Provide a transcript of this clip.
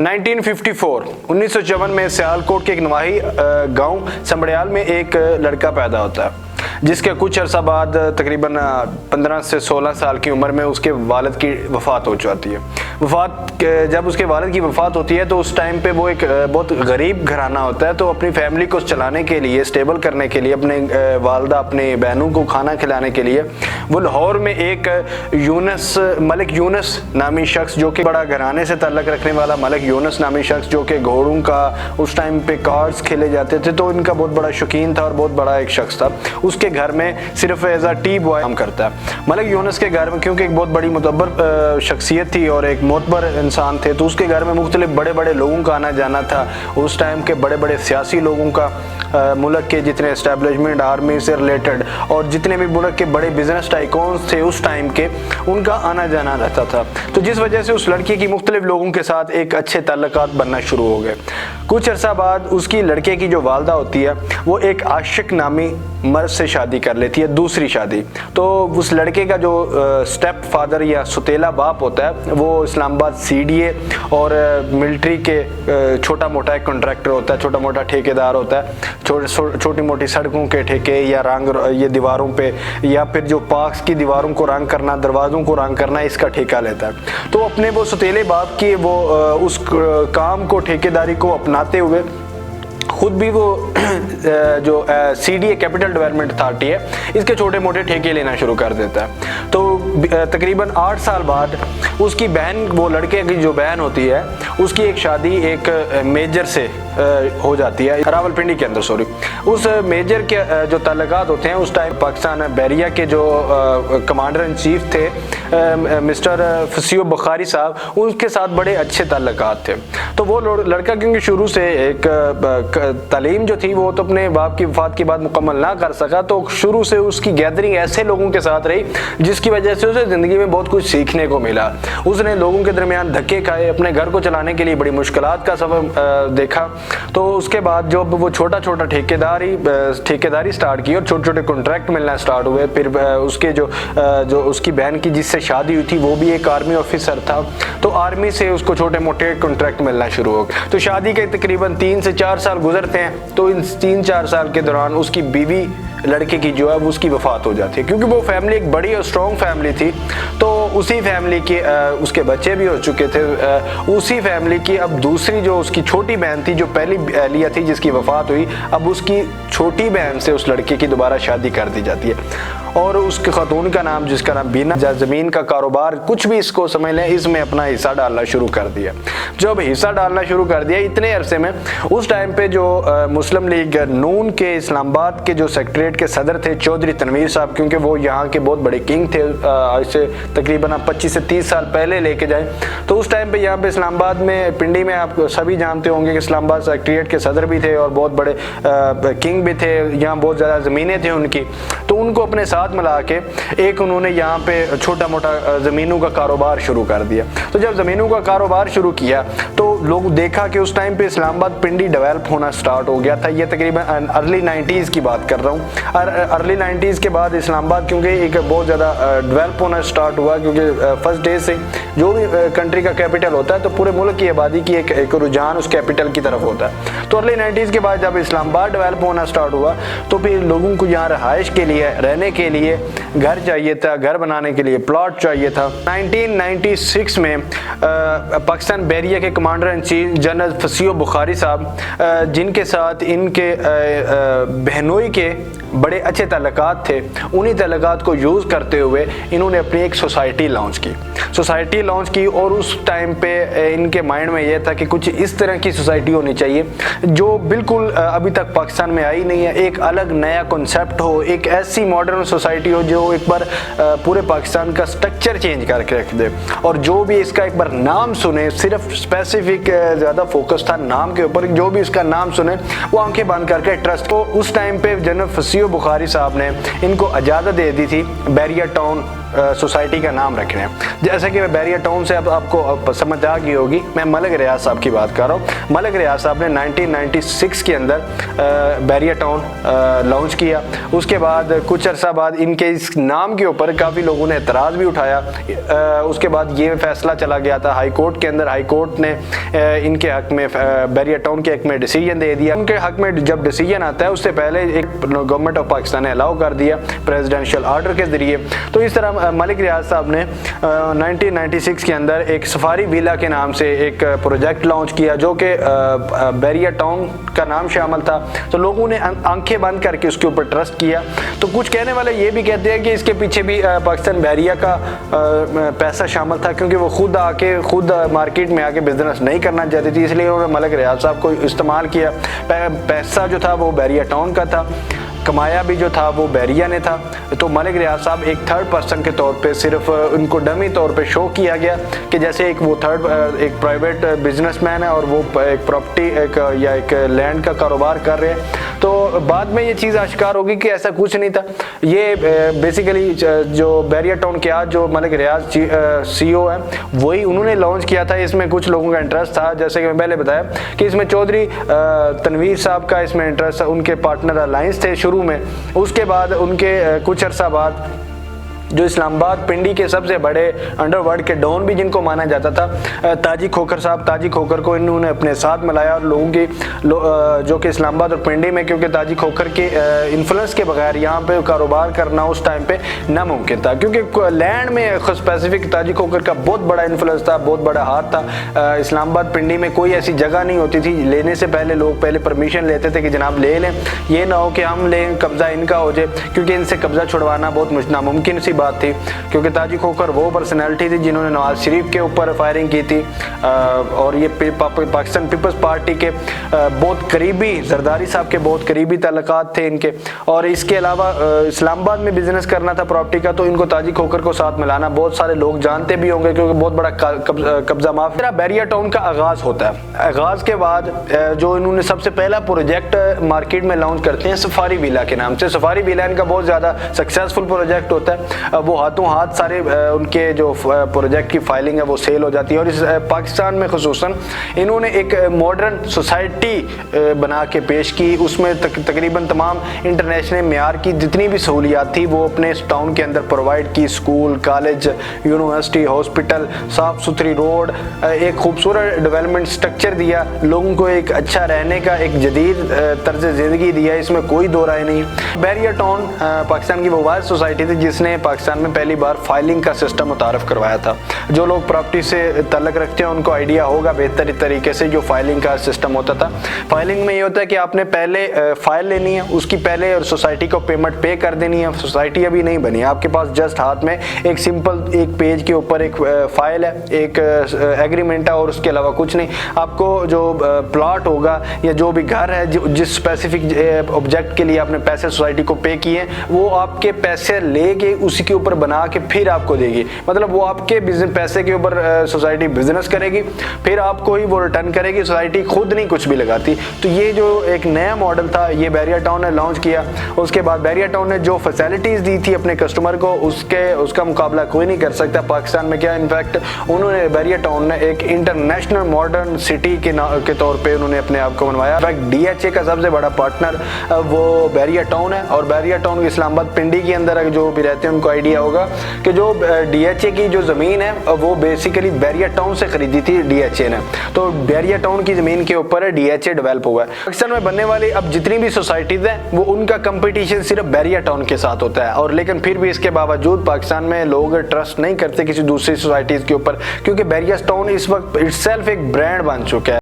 1954 1954 में सियालकोट के एक नवाही गांव संबड़ियाल में एक लड़का पैदा होता है, जिसके कुछ अरसा बाद तकरीबन 15 से 16 साल की उम्र में उसके वालिद की वफ़ात हो जाती है। जब उसके वालिद की वफ़ात होती है तो उस टाइम पे वो एक बहुत गरीब घराना होता है, तो अपनी फैमिली को चलाने के लिए, स्टेबल करने के लिए, अपने वालदा अपने बहनों को खाना खिलाने के लिए वो लाहौर में एक मलिक यूनुस नामी शख्स, जो कि बड़ा घराने से ताल्लुक़ रखने वाला मलिक यूनुस नामी शख्स, जो कि घोड़ों का उस टाइम पे कार्ड्स खेले जाते थे, तो इनका बहुत बड़ा शौकीन था और बहुत बड़ा एक शख्स था। उसके घर में सिर्फ एज अ टी बॉय काम करता है। मलिक यूनुस के घर में क्योंकि एक बहुत बड़ी मुतब्बर शख्सियत थी और एक मोतबर इंसान थे, तो उसके घर में मुख्तलिफ बड़े बड़े लोगों का आना जाना था। उस टाइम के बड़े बड़े सियासी लोगों का, मुल्क के जितने एस्टेब्लिशमेंट, आर्मी से रिलेटेड और जितने भी मुल्क के बड़े बिजनेस टाइकॉन्स थे उस टाइम के, उनका आना जाना रहता था। तो जिस वजह से उस लड़की की मुख्तलिफ लोगों के साथ एक अच्छे ताल्लुकात बनना शुरू हो गए। कुछ अरसा बाद उसकी लड़के की जो वालदा होती है वो एक आशिक नामी मर्द से शादी कर लेती है, दूसरी शादी। तो उस लड़के का जो स्टेप फादर या सुतेला बाप होता है वो इस्लामाबाद CDA और मिलिट्री के छोटा मोटा एक कॉन्ट्रैक्टर होता है, छोटा मोटा ठेकेदार होता है। छोटी मोटी सड़कों के ठेके या रंग ये दीवारों पे, या फिर जो पार्क्स की दीवारों को रंग करना, दरवाज़ों को रंग करना, इसका ठेका लेता है। तो अपने वो सुतेले बाप की वो उस काम को, ठेकेदारी को अपनाते हुए खुद भी वो जो CDA कैपिटल डेवलपमेंट अथॉरिटी है, इसके छोटे मोटे ठेके लेना शुरू कर देता है। तो तकरीबन 8 साल बाद उसकी बहन, वो लड़के की जो बहन होती है, उसकी एक शादी एक मेजर से हो जाती है, रावलपिंडी के अंदर। उस मेजर के जो ताल्लुकात होते हैं उस टाइम पाकिस्तान बैरिया के जो कमांडर इन चीफ थे मिस्टर फसीह बुखारी साहब, उनके साथ बड़े अच्छे ताल्लुकात थे। तो वो लड़का क्योंकि शुरू से एक तालीम जो थी वो तो अपने बाप की वफात के बाद मुकम्मल ना कर सका, तो शुरू से उसकी गैदरिंग ऐसे लोगों के साथ रही जिसकी वजह से उसे ज़िंदगी में बहुत कुछ सीखने को मिला। उसने लोगों के दरमियान धक्के खाए, अपने घर को चलाने के लिए बड़ी मुश्किलात का सफ़र देखा। तो उसके बाद जब वो छोटा छोटा ठेकेदारी स्टार्ट की और छोटे छोटे कॉन्ट्रैक्ट मिलना स्टार्ट हुए, फिर उसके जो उसकी बहन की जिससे शादी हुई थी वो भी एक आर्मी ऑफिसर था, तो आर्मी से उसको छोटे मोटे कॉन्ट्रैक्ट मिलना शुरू हो गए। तो शादी के तकरीबन 3 से 4 साल गुजरते हैं, तो इन 3-4 साल के दौरान उसकी बीवी लड़के की जो है वो उसकी वफात हो जाती है। क्योंकि वो फैमिली एक बड़ी और स्ट्रॉन्ग फैमिली थी, तो उसी फैमिली के उसके बच्चे भी हो चुके थे। उसी फैमिली की अब दूसरी जो उसकी छोटी बहन थी, जो पहली अहलिया थी जिसकी वफात हुई, अब उसकी छोटी बहन से उस लड़के की दोबारा शादी कर दी जाती है। और उस खातून का नाम, जिसका नाम बीना, ज़मीन का कारोबार कुछ भी इसको समझ लें, इसमें अपना हिस्सा डालना शुरू कर दिया। जब हिस्सा डालना शुरू कर दिया इतने अरसे में, उस टाइम पे जो मुस्लिम लीग नून के इस्लामाबाद के जो सेक्रेटरीट के सदर थे चौधरी तनवीर साहब, क्योंकि वो यहाँ के बहुत बड़े किंग थे, आज से तकरीबन 25 से 30 साल पहले लेके जाएं, तो उस टाइम पे यहाँ पे इस्लामाबाद में, पिंडी में, आप सभी जानते होंगे कि इस्लामाबाद सेक्रेटरीट के सदर भी थे और बहुत बड़े किंग भी थे, यहाँ बहुत ज़्यादा ज़मीनें थी उनकी। तो उनको अपने साथ मिला के एक उन्होंने यहाँ पे छोटा मोटा ज़मीनों का कारोबार शुरू कर दिया। तो जब ज़मीनों का कारोबार शुरू किया तो लोग देखा कि उस टाइम पे इस्लामाबाद पिंडी डेवलप होना स्टार्ट हो गया था। ये तकरीबन अर्ली 90s की बात कर रहा हूँ। अर्ली 90s के बाद इस्लामाबाद क्योंकि एक बहुत ज़्यादा डेवलप होना स्टार्ट हुआ, क्योंकि फर्स्ट डे से जो भी कंट्री का कैपिटल होता है तो पूरे मुल्क की आबादी की एक रुझान उस कैपिटल की तरफ होता है। तो अर्ली 90s के बाद जब इस्लामाबाद डेवलप होना स्टार्ट हुआ तो फिर लोगों को यहाँ रहाइश के लिए, रहने के लिए घर चाहिए था, घर बनाने के लिए प्लॉट चाहिए था। 1996 में पाकिस्तान बैरिया के commander in chief general Fasih Bukhari साहब, जिनके साथ इनके बहनोई के बड़े अच्छे ताल्लुकात थे, उन्हीं ताल्लुकात को यूज़ करते हुए इन्होंने अपनी एक सोसाइटी लॉन्च की। और उस टाइम पे इनके माइंड में यह था कि कुछ इस तरह की सोसाइटी होनी चाहिए जो बिल्कुल अभी तक पाकिस्तान में आई नहीं है, एक अलग नया कॉन्सेप्ट हो, एक ऐसी मॉडर्न सोसाइटी हो जो एक बार पूरे पाकिस्तान का स्ट्रक्चर चेंज करके रख दे। और जो भी इसका एक बार नाम सुने, सिर्फ स्पेसिफिक ज़्यादा फोकस था नाम के ऊपर, जो भी इसका नाम सुने वो आंखें बंद करके ट्रस्ट। तो उस टाइम पे जनरल फसीह बुखारी साहब ने इनको इजाज़त दे दी थी बैरिया टाउन सोसाइटी का नाम रख रहे हैं। जैसे कि बैरिया टाउन से अब आपको समझ आ गई होगी, मैं मलिक रियाज साहब की बात कर रहा हूँ। मलिक रियाज साहब ने 1996 के अंदर बैरिया टाउन लॉन्च किया। उसके बाद कुछ अरसा बाद इनके इस नाम के ऊपर काफ़ी लोगों ने एतराज़ भी उठाया। उसके बाद ये फैसला चला गया था हाई कोर्ट के अंदर। हाई कोर्ट ने इनके हक में, बैरिया टाउन के हक में डिसीजन दे दिया। उनके हक में जब डिसीजन आता है उससे पहले एक गवर्नमेंट ऑफ पाकिस्तान ने अलाउ कर दिया प्रेसिडेंशियल आर्डर के ज़रिए। तो इस तरह मलिक रियाज साहब ने 1996 के अंदर एक सफारी विला के नाम से एक प्रोजेक्ट लॉन्च किया जो कि बैरिया टाउन का नाम शामिल था। तो लोगों ने आंखें बंद करके उसके ऊपर ट्रस्ट किया। तो कुछ कहने वाले ये भी कहते हैं कि इसके पीछे भी पाकिस्तान बैरिया का पैसा शामिल था, क्योंकि वो खुद मार्केट में आके बिजनेस नहीं करना चाहती थी, इसलिए उन्होंने मलिक रियाज साहब को इस्तेमाल किया। पैसा जो था वो बैरिया टाउन का था, कमाया भी जो था वो बैरिया ने था। तो मलिक रियाज साहब एक थर्ड पर्सन के तौर पे सिर्फ उनको डमी तौर पे शो किया गया कि जैसे एक प्राइवेट बिजनेसमैन है और वो एक प्रॉपर्टी एक लैंड का कारोबार कर रहे हैं। तो बाद में ये चीज़ आश्कार होगी कि ऐसा कुछ नहीं था। ये बेसिकली जो बैरिया टाउन के आज जो मलिक रियाज CEO है वही उन्होंने लॉन्च किया था। इसमें कुछ लोगों का इंटरेस्ट था, जैसे कि मैं पहले बताया कि इसमें चौधरी तनवीर साहब का इसमें इंटरेस्ट, उनके पार्टनर अलायंस थे शुरू में। उसके बाद उनके कुछ अरसा बाद जो इस्लामाबाद पिंडी के सबसे बड़े अंडरवर्ल्ड के डॉन भी जिनको माना जाता था, ताजी खोखर साहब, ताजी खोखर को इन्होंने अपने साथ मिलाया और लोगों की जो कि इस्लामाबाद और पिंडी में, क्योंकि ताजी खोखर के इन्फ्लुएंस के बगैर यहाँ पे कारोबार करना उस टाइम पे नामुमकिन था, क्योंकि लैंड में स्पेसिफिक ताजी खोखर का बहुत बड़ा इन्फ्लुएंस था, बहुत बड़ा हाथ था। इस्लामाबाद पिंडी में कोई ऐसी जगह नहीं होती थी, लेने से पहले लोग पहले परमिशन लेते थे कि जनाब ले लें, ये ना हो कि हम लें कब्जा इनका हो जाए, क्योंकि इनसे कब्जा छुड़वाना बहुत नामुमकिन सी बात थी। क्योंकि ताजी खोखर वो पर्सनैलिटी थी जिन्होंने नवाज शरीफ के ऊपर फायरिंग की थी और ये पाकिस्तान पीपल्स पार्टी के बहुत करीबी, जरदारी साहब के बहुत करीबी ताल्लुकात थे इनके। और इसके अलावा इस्लामाबाद में बिजनेस करना था प्रॉपर्टी का, तो इनको ताजी खोखर को साथ मिलाना बहुत सारे लोग जानते भी होंगे, क्योंकि बहुत बड़ा कब्जा माफिया। बैरिया टाउन का आगाज होता है। आगाज के बाद जो इन्होंने सबसे पहला प्रोजेक्ट मार्केट में लॉन्च करते हैं सफारी विला के नाम से। सफारी विला इनका बहुत ज़्यादा सक्सेसफुल प्रोजेक्ट होता है। वो हाथों हाथ सारे उनके जो प्रोजेक्ट की फाइलिंग है वो सेल हो जाती है। और इस पाकिस्तान में खुसूसन इन्होंने एक मॉडर्न सोसाइटी बना के पेश की। उसमें तकरीबन तमाम इंटरनेशनल मेयार की जितनी भी सहूलियात थी वो अपने टाउन के अंदर प्रोवाइड की। स्कूल, कॉलेज, यूनिवर्सिटी, हॉस्पिटल, साफ़ सुथरी रोड, एक खूबसूरत डेवलपमेंट स्ट्रक्चर दिया, लोगों को एक अच्छा रहने का एक जदीद तर्ज ज़िंदगी दिया, इसमें कोई दो राय नहीं। बैरिया टाउन पाकिस्तान की वो वाहिद सोसाइटी थी जिसने पाकिस्तान में पहली बार फाइलिंग का सिस्टम मुतारफ करवाया था। जो लोग प्रॉपर्टी से ताल्लुक़ रखते हैं उनको आइडिया होगा बेहतर तरीके से जो फाइलिंग का सिस्टम होता था। फाइलिंग में ये होता है कि आपने पहले फाइल लेनी है, उसकी पहले सोसाइटी को पेमेंट पे कर देनी है। सोसाइटी अभी नहीं बनी, आपके पास जस्ट हाथ में एक सिंपल एक पेज के ऊपर एक फाइल है, एक एग्रीमेंट है और उसके अलावा कुछ नहीं। आपको जो प्लॉट होगा या जो भी घर है जिस स्पेसिफिक ऑब्जेक्ट के लिए आपने पैसे सोसाइटी को पे किए वो आपके पैसे लेके उसी के ऊपर बना के फिर आपको देगी। मतलब वो आपके बिजनेस पैसे के ऊपर सोसाइटी बिजनेस करेगी, फिर आपको ही वो रिटर्न करेगी, सोसाइटी खुद नहीं कुछ भी लगाती। तो ये जो एक नया मॉडल था ये बैरिया टाउन ने लॉन्च किया। उसके बाद बैरिया टाउन ने जो फैसिलिटीज़ दी थी अपने कस्टमर को उसका मुकाबला कोई नहीं कर सकता पाकिस्तान में। क्या इनफैक्ट उन्होंने बैरिया टाउन ने एक इंटरनेशनल मॉडर्न सिटी के तौर पर उन्होंने अपने आप को बनवाया। इनफैक्ट DHA का सबसे बड़ा पार्टनर वो बैरिया टाउन है। और बैरिया टाउन इस्लामाबाद पिंडी के अंदर जो भी रहते हैं उनको आइडिया होगा कि जो DHA की जो ज़मीन है वो बेसिकली बैरिया टाउन से खरीदी थी DHA ने। तो बैरिया टाउन की ज़मीन के ऊपर DHA डेवलप हुआ है। पाकिस्तान में बनने वाली अब जितनी भी सोसाइटीज़ हैं वो उनका कंपटीशन सिर्फ बैरिया टाउन के साथ होता है। और लेकिन फिर भी इसके बावजूद पाकिस्तान में लोग ट्रस्ट नहीं करते किसी दूसरी सोसाइटीज़ के ऊपर, क्योंकि बैरिया टाउन इस वक्त इटसेल्फ एक ब्रांड बन चुका है।